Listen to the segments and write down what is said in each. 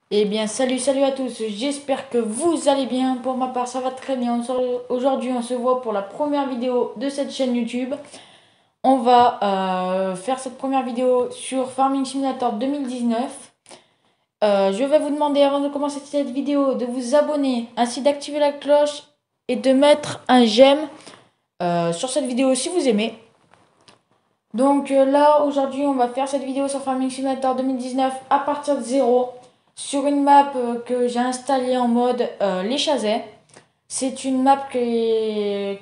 Eh bien, salut à tous, j'espère que vous allez bien. Pour ma part, ça va très bien. Aujourd'hui, on se voit pour la première vidéo de cette chaîne YouTube. On va faire cette première vidéo sur Farming Simulator 2019. Je vais vous demander, avant de commencer cette vidéo, de vous abonner, ainsi d'activer la cloche et de mettre un j'aime sur cette vidéo si vous aimez. Donc là, aujourd'hui, on va faire cette vidéo sur Farming Simulator 2019 à partir de zéro sur une map que j'ai installée en mode les Chazets. C'est une map que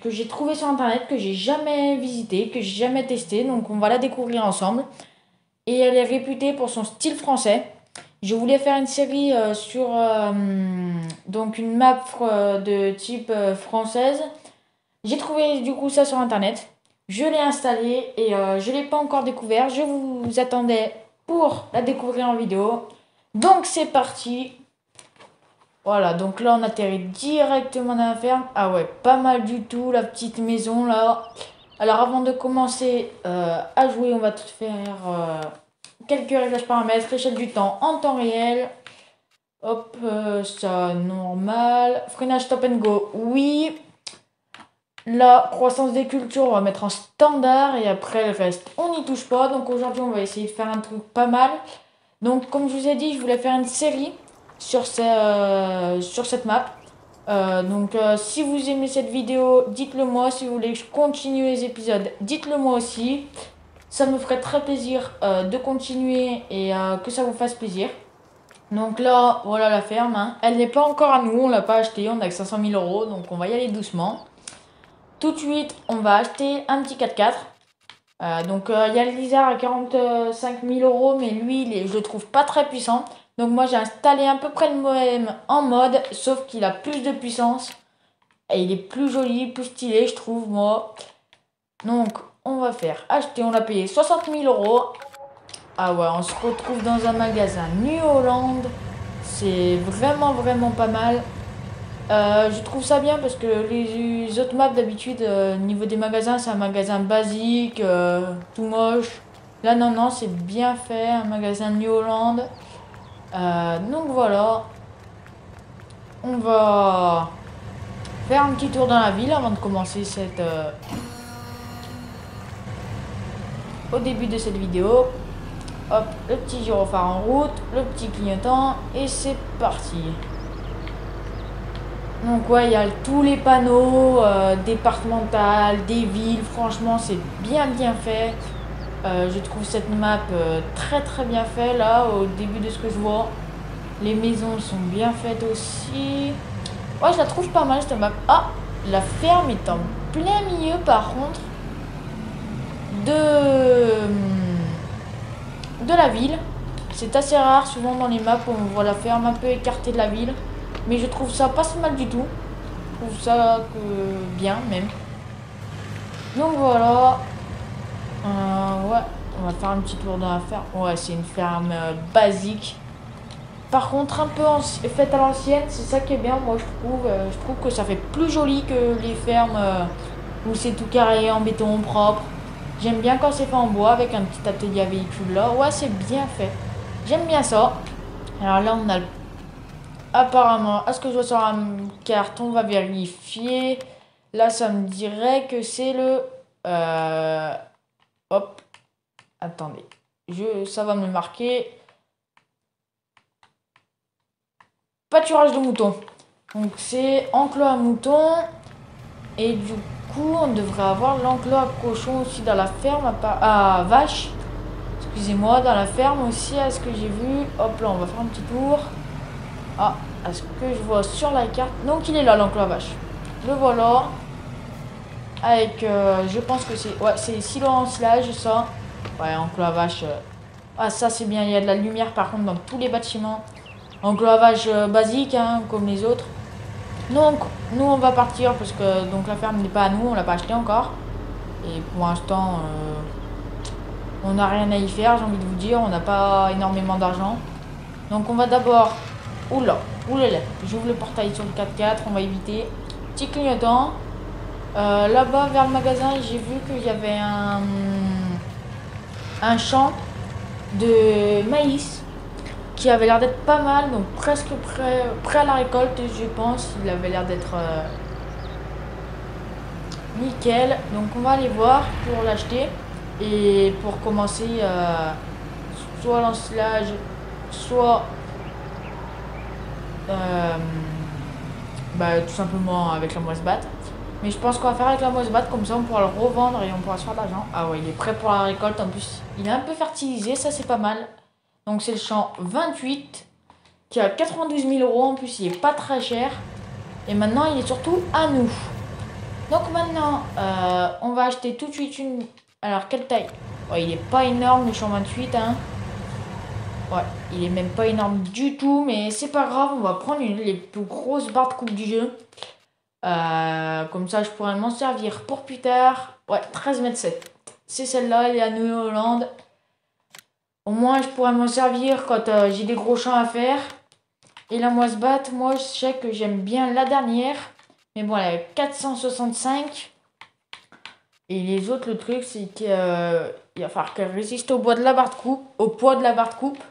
j'ai trouvée sur internet, que j'ai jamais visitée, que j'ai jamais testée. Donc on va la découvrir ensemble. Et elle est réputée pour son style français. Je voulais faire une série sur donc une map de type française. J'ai trouvé du coup ça sur internet. Je l'ai installé et je ne l'ai pas encore découvert. Je vous attendais pour la découvrir en vidéo. Donc c'est parti. Voilà, donc là on atterrit directement dans la ferme. Ah ouais, pas mal du tout la petite maison là. Alors avant de commencer à jouer, on va tout faire quelques réglages paramètres, échelle du temps en temps réel. Hop, ça normal. Freinage stop and go, oui. La croissance des cultures, on va mettre en standard et après le reste, on n'y touche pas. Donc aujourd'hui, on va essayer de faire un truc pas mal. Donc comme je vous ai dit, je voulais faire une série sur cette map. Si vous aimez cette vidéo, dites-le moi. Si vous voulez que je continue les épisodes, dites-le moi aussi. Ça me ferait très plaisir de continuer et que ça vous fasse plaisir. Donc là, voilà la ferme, hein. Elle n'est pas encore à nous, on l'a pas achetée, on a que 500 000 euros, donc on va y aller doucement. Tout de suite, on va acheter un petit 4x4. Il y a le Lizard à 45 000 euros, mais lui, je le trouve pas très puissant. Donc moi, j'ai installé à peu près le même en mode, sauf qu'il a plus de puissance. Et il est plus joli, plus stylé, je trouve, moi. Donc, on va faire acheter, on l'a payé 60 000 euros. Ah ouais, on se retrouve dans un magasin New Holland. C'est vraiment pas mal. Je trouve ça bien parce que les autres maps d'habitude, niveau des magasins, c'est un magasin basique, tout moche. Là, non, c'est bien fait, un magasin New Holland. Donc voilà, on va faire un petit tour dans la ville avant de commencer au début de cette vidéo. Hop, le petit gyrophare en route, le petit clignotant et c'est parti. Donc ouais, il y a tous les panneaux départementales, des villes, franchement c'est bien fait. Je trouve cette map très bien faite là, au début de ce que je vois. Les maisons sont bien faites aussi. Ouais, je la trouve pas mal cette map. Ah, la ferme est en plein milieu par contre de la ville. C'est assez rare, souvent dans les maps on voit la ferme un peu écartée de la ville. Mais je trouve ça pas si mal du tout. Je trouve ça bien même. Donc voilà. Ouais, on va faire un petit tour dans la ferme. Ouais, c'est une ferme basique. Par contre, un peu faite à l'ancienne, c'est ça qui est bien, moi je trouve. Je trouve que ça fait plus joli que les fermes où c'est tout carré en béton propre. J'aime bien quand c'est fait en bois avec un petit atelier à véhicule là. Ouais, c'est bien fait. J'aime bien ça. Alors là, on a apparemment, à ce que je vois sur la carte, on va vérifier. Là, ça me dirait que c'est le... Hop. Attendez. Ça va me marquer. Pâturage de moutons. Donc c'est enclos à moutons. Et du coup, on devrait avoir l'enclos à cochon aussi dans la ferme. À vache. Excusez-moi, dans la ferme aussi, à ce que j'ai vu. Hop là, on va faire un petit tour. Ah, à ce que je vois sur la carte. Donc il est là, l'enclos à vache. Le voilà. Avec, je pense que c'est... Ouais, c'est silo en silage, ça. Ouais, enclos à vache. Ah, ça c'est bien. Il y a de la lumière par contre dans tous les bâtiments. Enclos à vache basique, hein, comme les autres. Donc, nous on va partir parce que donc la ferme n'est pas à nous, on l'a pas acheté encore. Et pour l'instant, on n'a rien à y faire, j'ai envie de vous dire. On n'a pas énormément d'argent. Donc on va d'abord... Oula, j'ouvre le portail sur le 4x4, on va éviter. Petit clignotant. Là-bas, vers le magasin, j'ai vu qu'il y avait un champ de maïs qui avait l'air d'être pas mal, donc presque prêt à la récolte, je pense. Il avait l'air d'être nickel. Donc on va aller voir pour l'acheter et pour commencer soit l'ensilage, soit tout simplement avec la moisse-batte. Mais je pense qu'on va faire avec la moisse-batte, comme ça on pourra le revendre et on pourra se faire de l'argent. Ah ouais, il est prêt pour la récolte. En plus, il est un peu fertilisé, ça c'est pas mal. Donc c'est le champ 28 qui a 92 000 euros. En plus, il est pas très cher. Et maintenant, il est surtout à nous. Donc maintenant, on va acheter tout de suite une... Alors, quelle taille? Ouais, il est pas énorme le champ 28, hein. Ouais, il est même pas énorme du tout, mais c'est pas grave, on va prendre les plus grosses barres de coupe du jeu. Comme ça, je pourrais m'en servir pour plus tard. Ouais, 13,7 m. C'est celle-là, elle est à Nouvelle-Hollande. Au moins, je pourrais m'en servir quand j'ai des gros champs à faire. Et la moisse-batte, moi, je sais que j'aime bien la dernière. Mais bon, elle est 465. Et les autres, le truc, c'est qu'il va falloir qu'elle résiste au poids de la barre de coupe.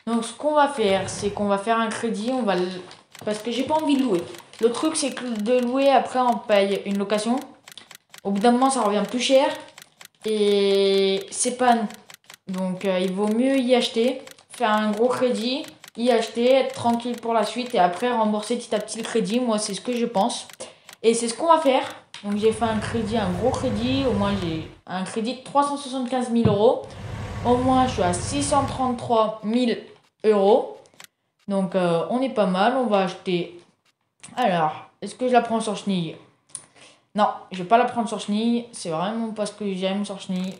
Donc, ce qu'on va faire, c'est qu'on va faire un crédit. Parce que j'ai pas envie de louer. Le truc, c'est que de louer, après, on paye une location. Au bout d'un moment, ça revient plus cher. Et c'est pas... Donc, il vaut mieux y acheter. Faire un gros crédit. Y acheter, être tranquille pour la suite. Et après, rembourser petit à petit le crédit. Moi, c'est ce que je pense. Et c'est ce qu'on va faire. Donc, j'ai fait un crédit, un gros crédit. Au moins, j'ai un crédit de 375 000 euros. Au moins, je suis à 633 000 euros. Donc, on est pas mal. On va acheter... Alors, est-ce que je la prends sur chenille? Non, je vais pas la prendre sur chenille. C'est vraiment pas ce que j'aime sur chenille.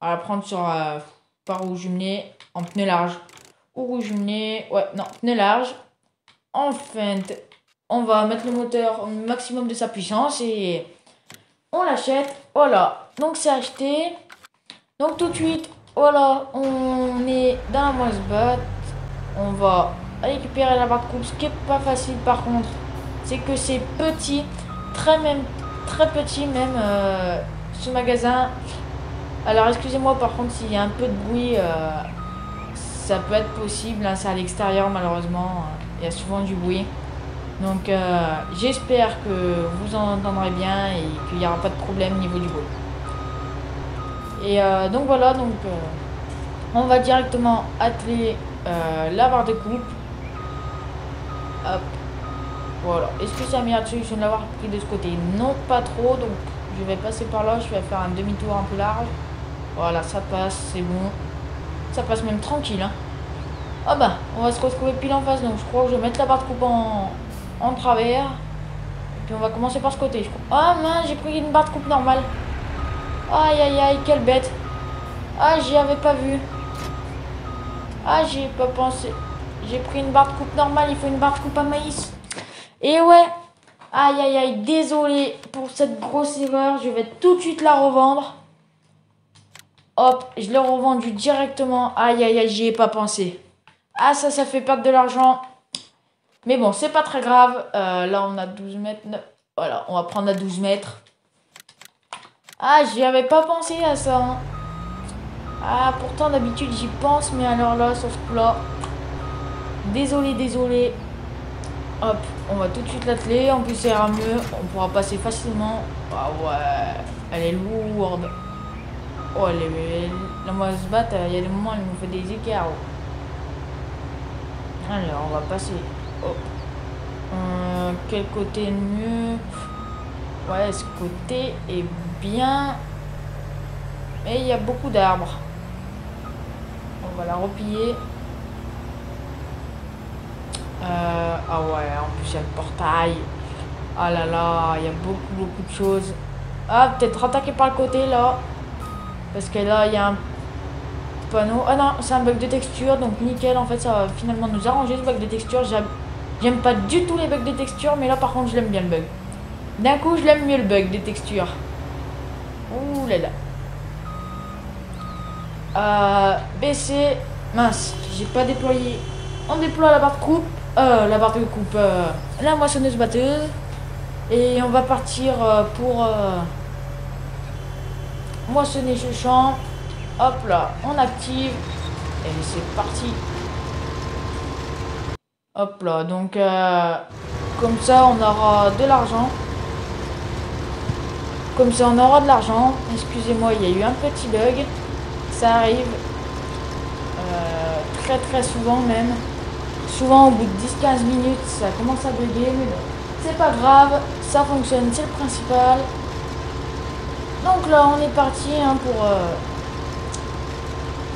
On va la prendre sur par rouge jumelé en pneu large. Ou rouge jumelé. Ouais, non, pneu large. En feinte. On va mettre le moteur au maximum de sa puissance et on l'achète. Voilà. Donc, c'est acheté. Donc, tout de suite, voilà, on est dans la moisse-batte. On va récupérer la barre de coupe. Ce qui est pas facile par contre, c'est que c'est petit, très petit même ce magasin. Alors excusez-moi par contre s'il y a un peu de bruit, ça peut être possible, hein, c'est à l'extérieur malheureusement, il y a souvent du bruit. Donc j'espère que vous en entendrez bien et qu'il n'y aura pas de problème au niveau du bruit. Et donc voilà, donc on va directement atteler la barre de coupe. Hop. Voilà. Est-ce que c'est la meilleure solution de l'avoir pris de ce côté? Non, pas trop. Donc, je vais passer par là. Je vais faire un demi-tour un peu large. Voilà, ça passe. C'est bon. Ça passe même tranquille. Hein. Ah bah, on va se retrouver pile en face. Donc, je crois que je vais mettre la barre de coupe en travers. Et puis, on va commencer par ce côté, je crois. Ah mince, j'ai pris une barre de coupe normale. Aïe, aïe, aïe, quelle bête. Ah, j'y avais pas vu. Ah, j'y ai pas pensé. J'ai pris une barre de coupe normale. Il faut une barre de coupe à maïs. Et ouais, aïe aïe aïe, désolé pour cette grosse erreur, je vais tout de suite la revendre. Hop, je l'ai revendue directement, aïe aïe aïe, j'y ai pas pensé. Ah ça fait perdre de l'argent. Mais bon, c'est pas très grave, là on a 12 mètres, voilà, on va prendre à 12 mètres. Ah, j'y avais pas pensé à ça. Hein. Ah, pourtant d'habitude j'y pense, mais alors là, sur ce coup-là, désolé. Hop, on va tout de suite l'atteler, en plus ça ira mieux, on pourra passer facilement. Ah ouais, elle est lourde. Oh, la moisse-batte, il y a des moments elle nous fait des écarts. Alors, on va passer. Oh. Quel côté est mieux? Ouais, ce côté est bien. Et il y a beaucoup d'arbres. On va la repiller. Ah ouais, en plus il y a le portail. Ah là là, il y a beaucoup de choses. Ah, peut-être attaquer par le côté là. Parce que là, il y a un panneau. Ah non, c'est un bug de texture, donc nickel. En fait, ça va finalement nous arranger ce bug de texture. J'aime pas du tout les bugs de texture, mais là par contre, je l'aime bien le bug. D'un coup, je l'aime mieux le bug des textures. Ouh là là. Baisser. Mince, j'ai pas déployé. On déploie la barre de coupe. La moissonneuse batteuse. Et on va partir pour moissonner ce champ. Hop là, on active. Et c'est parti. Hop là, donc comme ça on aura de l'argent. Comme ça on aura de l'argent. Excusez-moi, il y a eu un petit bug. Ça arrive très souvent même. Souvent au bout de 10-15 minutes ça commence à bugger, mais bon, c'est pas grave, ça fonctionne, c'est le principal. Donc là on est parti hein, pour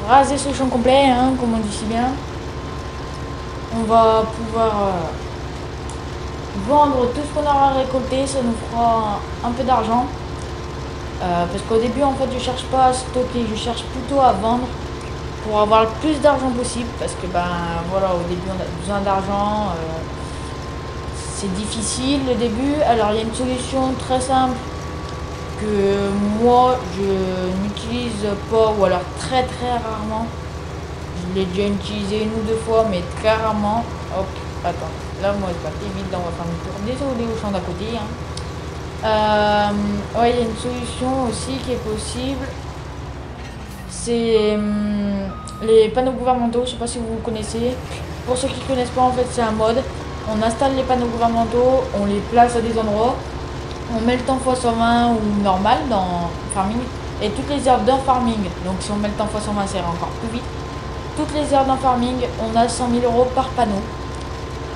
raser ce champ complet, hein, comme on dit si bien. On va pouvoir vendre tout ce qu'on aura récolté, ça nous fera un peu d'argent. Parce qu'au début en fait je cherche pas à stocker, je cherche plutôt à vendre pour avoir le plus d'argent possible, parce que ben voilà, au début on a besoin d'argent, c'est difficile le début. Alors il y a une solution très simple que moi je n'utilise pas, ou alors très rarement. Je l'ai déjà utilisé une ou deux fois, mais très rarement. Hop, attends, là moi c'est pas évident, on va faire un tour. Désolé au champ d'à côté. Hein. Ouais, il y a une solution aussi qui est possible. C'est les panneaux gouvernementaux, je sais pas si vous connaissez. Pour ceux qui ne connaissent pas, en fait c'est un mode. On installe les panneaux gouvernementaux, on les place à des endroits. On met le temps x120 ou normal dans farming. Et toutes les heures d'un farming, donc si on met le temps x120 c'est encore plus vite. Toutes les heures d'un farming, on a 100 000 € par panneau.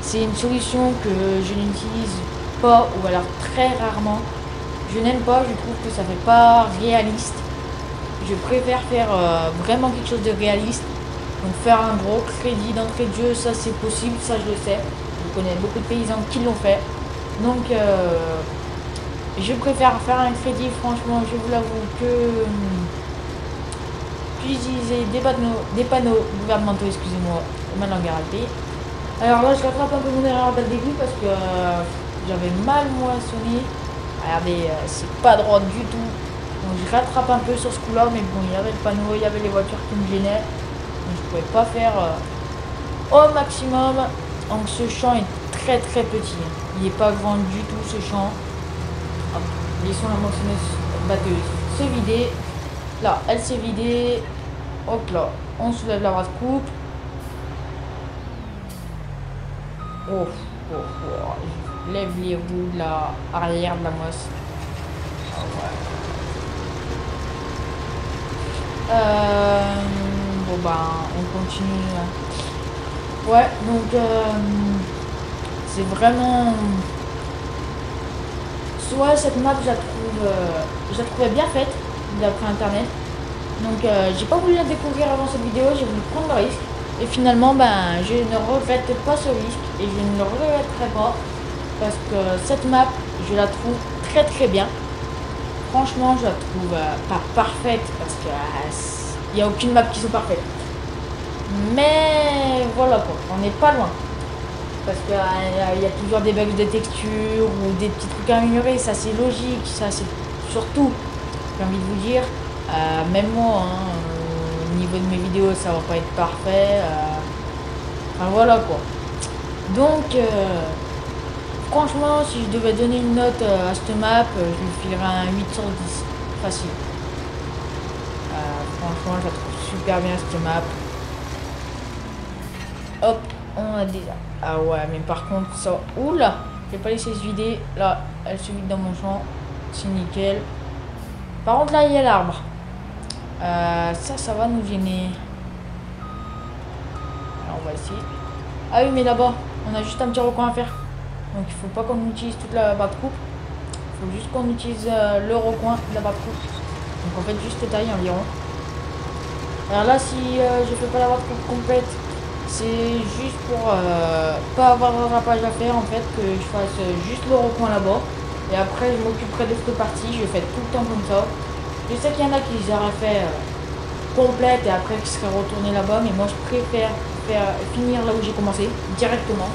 C'est une solution que je n'utilise pas, ou alors très rarement. Je n'aime pas, je trouve que ça fait pas réaliste. Je préfère faire vraiment quelque chose de réaliste. Donc faire un gros crédit d'entrée de jeu, ça c'est possible, ça je le sais. Je connais beaucoup de paysans qui l'ont fait. Donc je préfère faire un crédit, franchement, je vous l'avoue, que utiliser des panneaux gouvernementaux, excusez-moi, ma langue est ratée. Alors là je rattrape un peu mon erreur dès le début parce que j'avais mal moissonné. Regardez, c'est pas droit du tout. Donc je rattrape un peu sur ce coup-là, mais bon, il y avait le panneau, il y avait les voitures qui me gênaient. Donc je pouvais pas faire au maximum. Donc ce champ est très petit. Il n'est pas grand du tout ce champ. Hop, laissons la moissonneuse batteuse se vider. Là, elle s'est vidée. Hop là, on soulève la brasse coupe. Je lève les roues de la arrière de la moisse. Ah ouais. Bon bah on continue. Ouais, donc c'est vraiment. Soit cette map je la trouvais bien faite d'après internet. Donc j'ai pas voulu la découvrir avant cette vidéo, j'ai voulu prendre le risque. Et finalement ben je ne regrette pas ce risque et je ne le regretterai pas. Parce que cette map je la trouve très bien. Franchement je la trouve pas parfaite parce que il n'y a aucune map qui sont parfaites. Mais voilà quoi, on n'est pas loin. Parce qu'il y a toujours des bugs de texture ou des petits trucs à améliorer, ça c'est logique, ça c'est surtout, j'ai envie de vous dire, même moi, hein, au niveau de mes vidéos ça va pas être parfait, enfin voilà quoi. Donc franchement si je devais donner une note à cette map, je lui filerais un 8 sur 10, facile. Franchement je la trouve super bien cette map. Hop, on a déjà. Ah ouais, mais par contre, ça. Oula, j'ai pas laissé se vider. Là, elle se vide dans mon champ. C'est nickel. Par contre, là, il y a l'arbre. Ça va nous gêner. Alors, on va essayer. Ah oui, mais là-bas, on a juste un petit recoin à faire. Donc, il faut pas qu'on utilise toute la barre de coupe. Il faut juste qu'on utilise le recoin de la barre de coupe. Donc, en fait, juste taille environ. Alors là, si je fais pas la barre de coupe complète, c'est juste pour pas avoir de rattrapage à faire en fait, que je fasse juste le recoin là-bas. Et après je m'occuperai de cette partie, je fais tout le temps comme ça. Je sais qu'il y en a qui auraient fait complète et après qui seraient retournés là-bas, mais moi je préfère finir là où j'ai commencé, directement.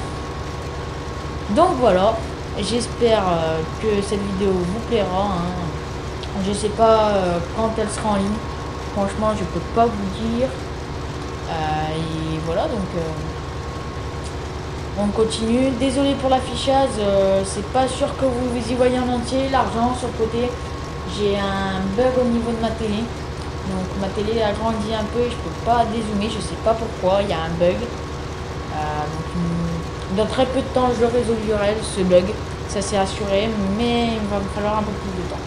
Donc voilà, j'espère que cette vidéo vous plaira. Hein. Je sais pas quand elle sera en ligne, franchement je peux pas vous dire. Et voilà, donc on continue. Désolé pour l'affichage, c'est pas sûr que vous y voyez en entier. L'argent sur le côté, j'ai un bug au niveau de ma télé. Donc ma télé a grandi un peu, je peux pas dézoomer, je sais pas pourquoi, il y a un bug. Donc dans très peu de temps, je le résoudrai, ce bug. Ça c'est assuré, mais il va me falloir un peu plus de temps.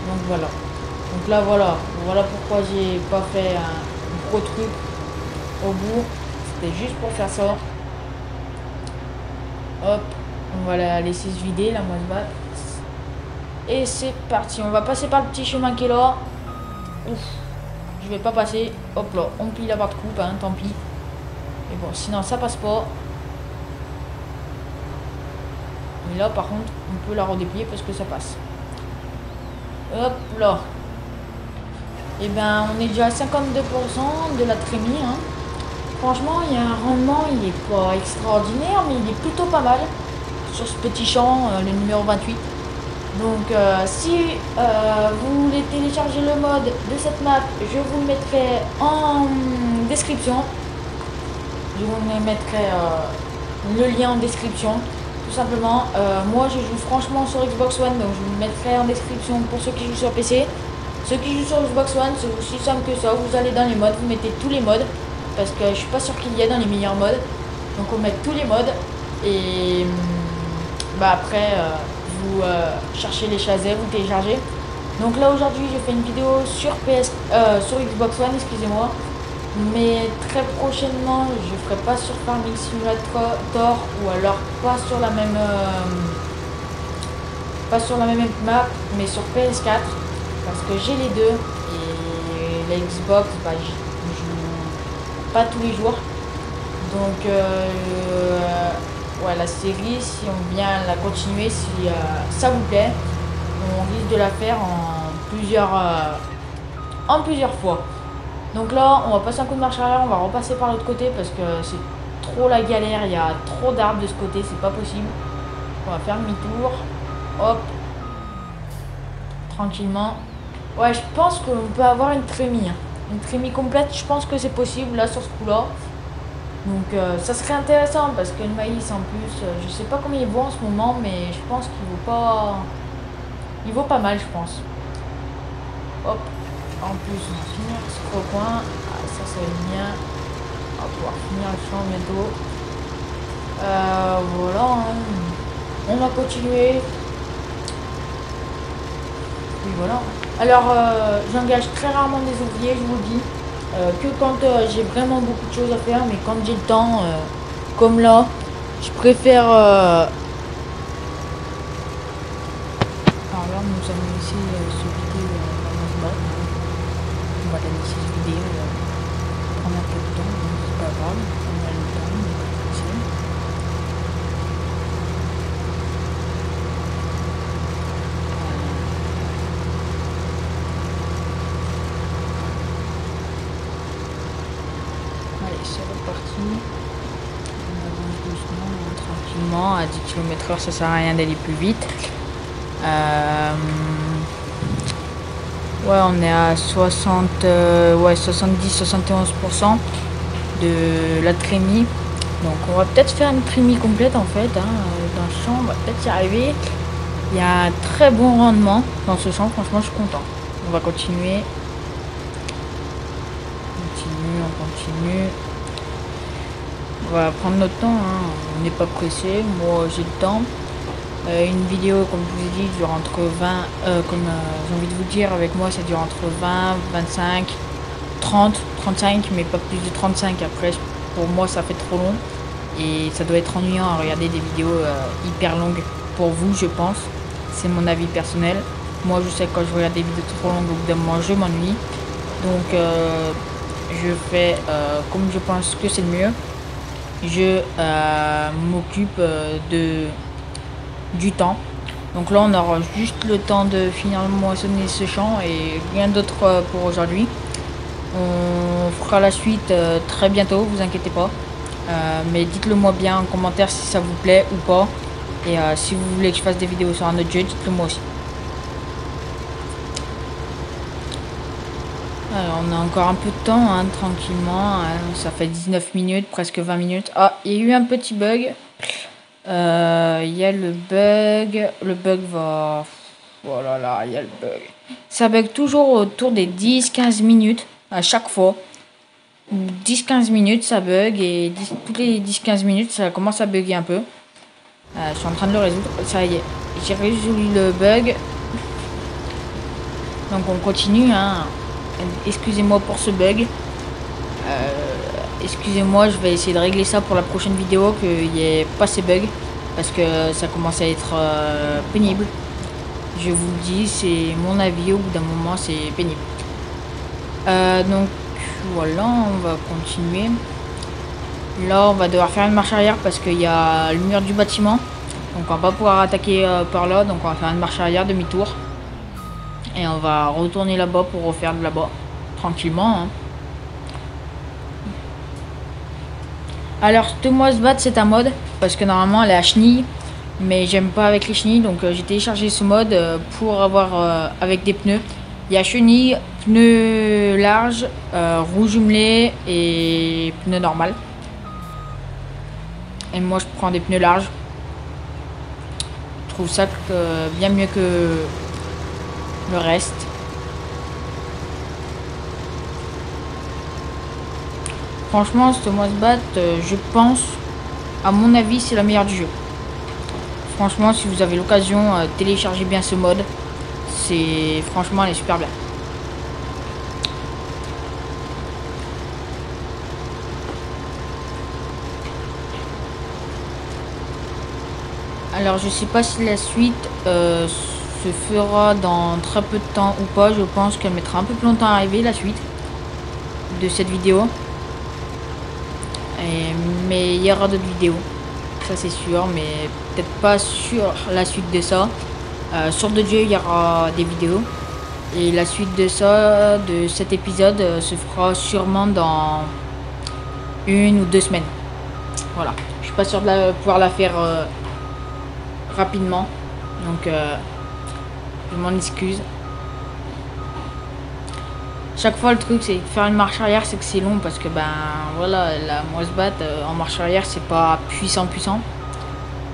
Donc voilà. Donc là, voilà pourquoi j'ai pas fait un gros truc au bout. C'était juste pour faire ça. Hop, on va la laisser se vider, la moisse batte. Et c'est parti. On va passer par le petit chemin qui est là. Ouf, je vais pas passer. Hop là, on plie la barre de coupe, hein, tant pis. Mais bon, sinon ça passe pas. Mais là, par contre, on peut la redéplier parce que ça passe. Hop là. Et ben, on est déjà à 52% de la trémie, hein. Franchement, il y a un rendement, il est pas extraordinaire, mais il est plutôt pas mal sur ce petit champ, le numéro 28. Donc, si vous voulez télécharger le mode de cette map, je vous le mettrai en description. Je vous mettrai le lien en description, tout simplement. Moi, je joue franchement sur Xbox One, donc je vous le mettrai en description pour ceux qui jouent sur PC. Ceux qui jouent sur Xbox One, c'est aussi simple que ça. Vous allez dans les modes, vous mettez tous les modes. Parce que je suis pas sûr qu'il y ait dans les meilleurs modes. Donc on met tous les modes. Et bah après vous cherchez les chazets, vous téléchargez. Donc là aujourd'hui j'ai fait une vidéo sur sur Xbox One, excusez-moi. Mais très prochainement je ferai pas sur Farming Simulator ou alors pas sur la même map, mais sur PS4 parce que j'ai les deux et la Xbox bah, je joue pas tous les jours. Donc ouais, la série, si on vient la continuer, si ça vous plaît, on risque de la faire en plusieurs fois. Donc là, on va passer un coup de marche arrière, on va repasser par l'autre côté parce que c'est trop la galère, il y a trop d'arbres de ce côté, c'est pas possible. On va faire demi-tour, hop, tranquillement. Ouais, je pense qu'on peut avoir une trémie, hein. Une trémie complète, je pense que c'est possible là sur ce coup-là. Donc ça serait intéressant parce que le maïs en plus, je sais pas combien il vaut en ce moment, mais je pense qu'il vaut pas. Il vaut pas mal, je pense. Hop, en plus on va finir ce recoin. Ah, ça va être bien. On va pouvoir finir le champ bientôt. Voilà, hein. On va continuer. Oui, voilà. Alors, j'engage très rarement des ouvriers, je vous le dis. Que quand j'ai vraiment beaucoup de choses à faire, mais quand j'ai le temps, comme là, je préfère. Alors là, nous allons laisser ce vidéo dans notre boîte. On va la laisser se vider. Prendre un peu de temps, c'est pas grave. On a le temps, mais c'est allez, c'est reparti. On avance doucement, tranquillement. À 10 km/h, ça sert à rien d'aller plus vite. Ouais, on est à 70-71% de la trémie. Donc on va peut-être faire une trémie complète en fait, hein, dans le champ, on va peut-être y arriver. Il y a un très bon rendement dans ce champ, franchement je suis content. On va continuer. On continue. On va prendre notre temps, hein. On n'est pas pressé, moi j'ai le temps. Une vidéo, comme je vous ai dit, dure entre 20, comme j'ai envie de vous dire, avec moi ça dure entre 20, 25, 30, 35, mais pas plus de 35. Après, pour moi ça fait trop long et ça doit être ennuyant à regarder des vidéos hyper longues pour vous, je pense. C'est mon avis personnel. Moi je sais que quand je regarde des vidéos trop longues, au bout d'un moment je m'ennuie. Donc je fais comme je pense que c'est le mieux. Je m'occupe du temps. Donc là on aura juste le temps de finir de moissonner ce champ et rien d'autre pour aujourd'hui. On fera la suite très bientôt, vous inquiétez pas. Mais dites-le moi bien en commentaire si ça vous plaît ou pas. Et si vous voulez que je fasse des vidéos sur un autre jeu, dites-le moi aussi. Alors, on a encore un peu de temps, hein, tranquillement. Ça fait 19 minutes, presque 20 minutes. Ah, il y a eu un petit bug. Il y a le bug. Le bug va... Voilà, là, il y a le bug. Ça bug toujours autour des 10-15 minutes à chaque fois. 10-15 minutes ça bug et toutes les 10-15 minutes ça commence à bugger un peu. Je suis en train de le résoudre. Ça y est, j'ai résolu le bug. Donc on continue, hein. Excusez-moi pour ce bug. Excusez-moi, je vais essayer de régler ça pour la prochaine vidéo, qu'il n'y ait pas ces bugs. Parce que ça commence à être pénible. Je vous le dis, c'est mon avis, au bout d'un moment c'est pénible. Donc voilà, on va continuer. Là on va devoir faire une marche arrière parce qu'il y a le mur du bâtiment. Donc on va pas pouvoir attaquer par là, donc on va faire une marche arrière, demi-tour. Et on va retourner là-bas pour refaire de là-bas, tranquillement. Hein. Alors, Thomas Bat, c'est un mode, parce que normalement elle est à chenille, mais j'aime pas avec les chenilles, donc j'ai téléchargé ce mode pour avoir avec des pneus. Il y a chenille, pneus larges, roues jumelées et pneus normal. Et moi je prends des pneus larges. Je trouve ça bien mieux que le reste. Franchement, ce Thomas Bat, je pense, à mon avis, c'est la meilleure du jeu. Franchement, si vous avez l'occasion, téléchargez bien ce mode. Franchement, elle est super bien. Alors, je sais pas si la suite se fera dans très peu de temps ou pas. Je pense qu'elle mettra un peu plus longtemps à arriver, la suite de cette vidéo. Mais il y aura d'autres vidéos, ça c'est sûr, mais peut-être pas sur la suite de ça. Sur de Dieu, il y aura des vidéos. Et la suite de ça, de cet épisode, se fera sûrement dans 1 ou 2 semaines. Voilà, je suis pas sûr de pouvoir la faire rapidement, donc je m'en excuse. Chaque fois le truc c'est de faire une marche arrière, c'est que c'est long parce que ben voilà, la Thomas Bat en marche arrière c'est pas puissant.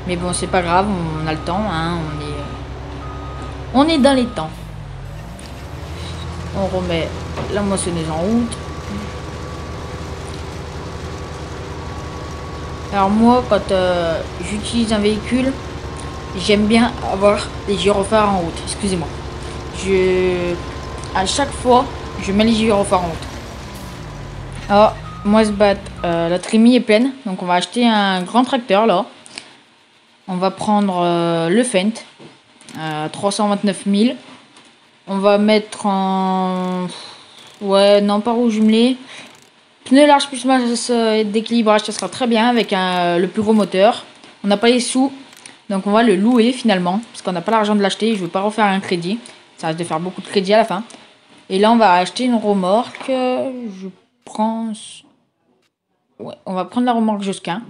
Mais bon, c'est pas grave, on a le temps, hein, on est dans les temps. On remet la moissonneuse en route. Alors moi, quand j'utilise un véhicule, j'aime bien avoir les gyrophares en route. Excusez-moi. À chaque fois, je mets les gyrophares en route. Alors, Thomas Bat, la trémie est pleine, donc on va acheter un grand tracteur là. On va prendre le Fendt, 329 000. On va mettre en... Ouais, non, pas roue jumelée. Pneu large plus masse d'équilibrage, ça sera très bien avec le plus gros moteur. On n'a pas les sous, donc on va le louer finalement, parce qu'on n'a pas l'argent de l'acheter. Je ne veux pas refaire un crédit, ça risque de faire beaucoup de crédit à la fin. Et là, on va acheter une remorque. Je pense... Ouais, on va prendre la remorque Josquin.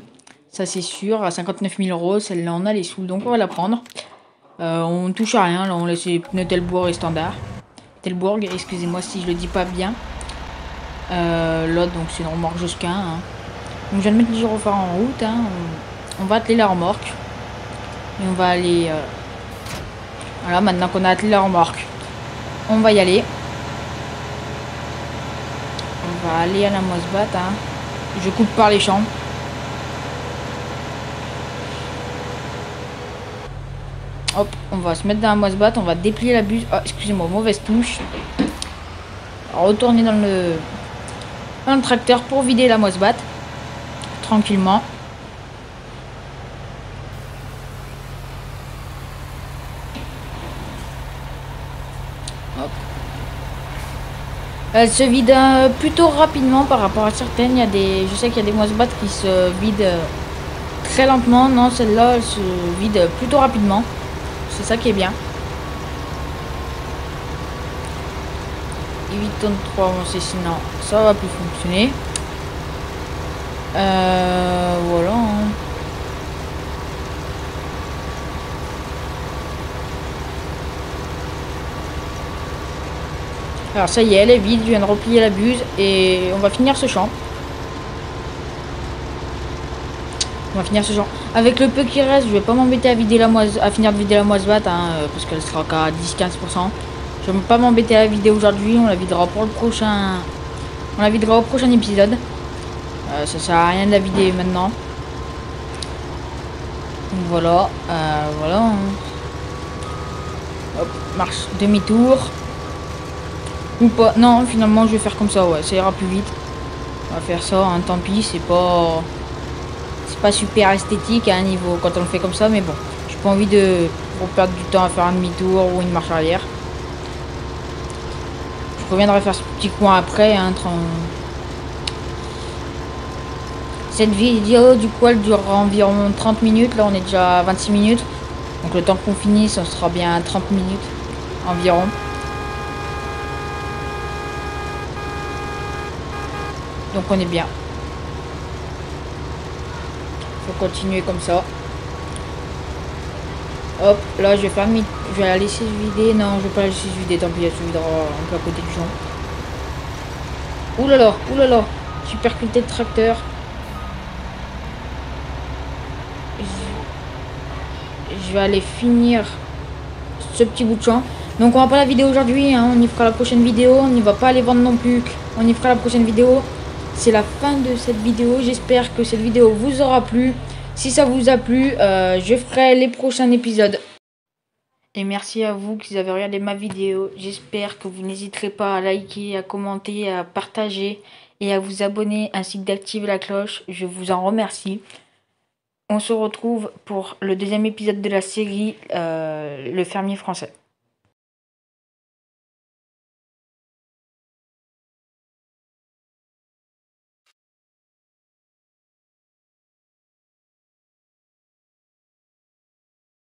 Ça, c'est sûr. À 59 000 €. Celle-là, on a les sous. Donc, on va la prendre. On touche à rien. Là, on laisse les pneus Telbourg et standard. Telbourg, excusez-moi si je le dis pas bien. Là, donc, c'est une remorque Josquin. Hein. Donc, je viens de mettre les gyrophares en route. Hein. On va atteler la remorque. Et on va aller... Voilà, maintenant qu'on a attelé la remorque, on va y aller. On va aller à la Thomas Bat. Hein. Je coupe par les champs. Hop, on va se mettre dans la Thomas Bat. On va déplier la buse. Ah, excusez-moi, mauvaise touche. Retourner dans le tracteur pour vider la Thomas Bat. Tranquillement. Hop. Elle se vide plutôt rapidement par rapport à certaines. Je sais qu'il y a des Thomas Bat qui se vident très lentement. Non, celle-là, elle se vide plutôt rapidement. C'est ça qui est bien. 8 tonnes 3, bon, c'est sinon ça va plus fonctionner. Voilà. Hein. Alors ça y est, elle est vide, je viens de replier la buse et on va finir ce champ. On va finir ce champ. Avec le peu qui reste, je vais pas m'embêter à finir de vider la Thomas Bat, hein, parce qu'elle sera qu'à 10-15%. Je vais pas m'embêter à la vider aujourd'hui, on la videra pour le prochain On la videra au prochain épisode. Ça sert à rien de la vider maintenant. Donc voilà, voilà. Hop, marche demi-tour. Ou pas. Non, finalement, je vais faire comme ça, ouais, ça ira plus vite. On va faire ça, hein, tant pis, c'est pas super esthétique à un niveau quand on le fait comme ça, mais bon, j'ai pas envie de perdre du temps à faire un demi-tour ou une marche arrière. Je reviendrai faire ce petit coin après, hein, Cette vidéo, du coup, elle durera environ 30 minutes. Là, on est déjà à 26 minutes. Donc, le temps qu'on finisse, ça sera bien 30 minutes environ. Donc, on est bien. Faut continuer comme ça. Hop, là, je vais la laisser se vider. Non, je vais pas la laisser se vider. Tant pis, elle se videra un peu à côté du champ. Ouh là là. Super qualité de tracteur. Je vais aller finir ce petit bout de champ. Donc on va pas la vidéo aujourd'hui, hein, on y fera la prochaine vidéo. On n'y va pas aller vendre non plus. On y fera la prochaine vidéo. C'est la fin de cette vidéo. J'espère que cette vidéo vous aura plu. Si ça vous a plu, je ferai les prochains épisodes. Et merci à vous qui avez regardé ma vidéo. J'espère que vous n'hésiterez pas à liker, à commenter, à partager et à vous abonner ainsi que d'activer la cloche. Je vous en remercie. On se retrouve pour le deuxième épisode de la série Le fermier français.